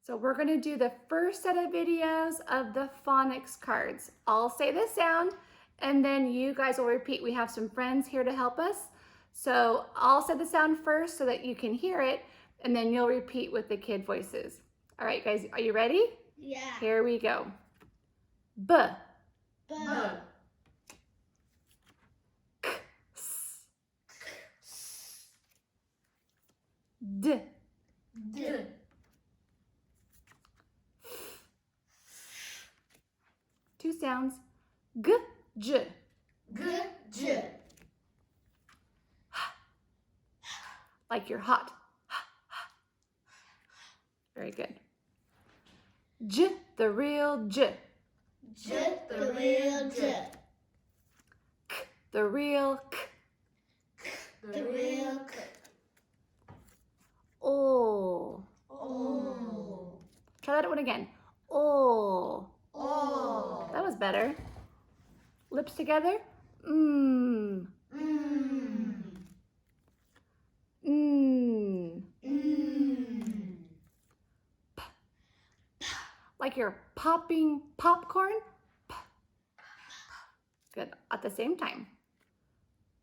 So we're going to do the first set of videos of the phonics cards. I'll say the sound and then you guys will repeat. We have some friends here to help us. So I'll say the sound first so that you can hear it and then you'll repeat with the kid voices. All right, guys, are you ready? Yeah. Here we go. B. B. K. D. D. Two sounds. G, J. G, J. Like you're hot. Very good. J, the real J. J, the real J. K, the real K. K, the real K. O. O. Try that one again. O. O. That was better. Lips together. Mm. Mm. Mm. Mm. P. Like you're popping popcorn. P. Good. At the same time.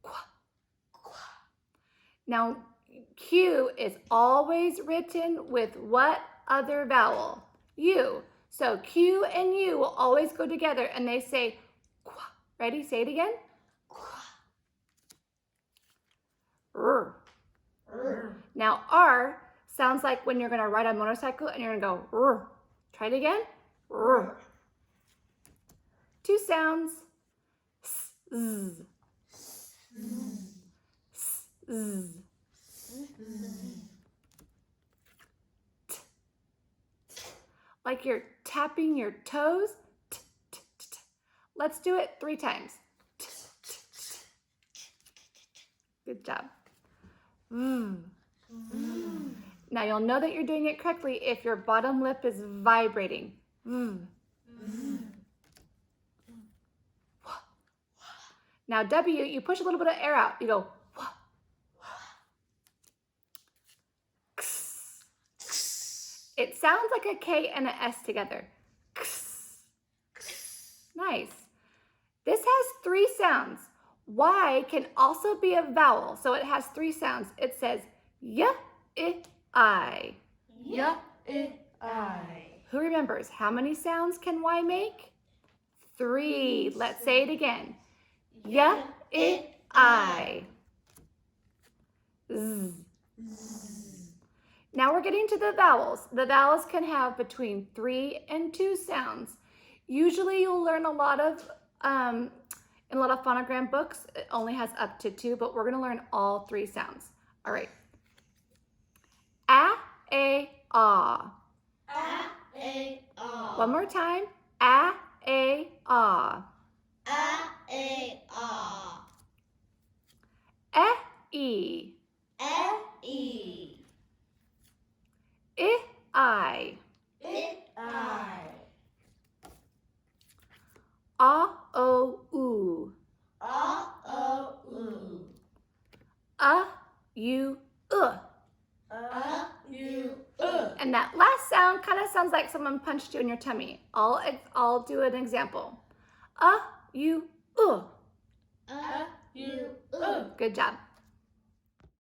Qu. Now, Q is always written with what other vowel? U. So Q and U will always go together and they say qu. Ready? Say it again. R. R. Now R sounds like when you're going to ride a motorcycle and you're going to go R. Try it again. R. Two sounds. S, Z. S, Z. T. Like you're tapping your toes. T, t, t, t. Let's do it 3 times. T, t, t. Good job. Now you'll know that you're doing it correctly if your bottom lip is vibrating. Now W, you push a little bit of air out. You go. It sounds like a K and an S together. Nice. This has 3 sounds. Y can also be a vowel, so it has 3 sounds. It says Y, I. Y, I. Who remembers how many sounds can Y make? 3. Let's say it again. Y, I. Z. Now we're getting to the vowels. The vowels can have between 3 and 2 sounds. Usually you'll learn a lot of, in a lot of phonogram books, it only has up to 2, but we're going to learn all 3 sounds. All right. A, ah. A, ah. One more time. A, ah. A, ah. E. E. I. I. O, U. O, U. U, U. And that last sound kind of sounds like someone punched you in your tummy. I'll do an example. U. U. Good job.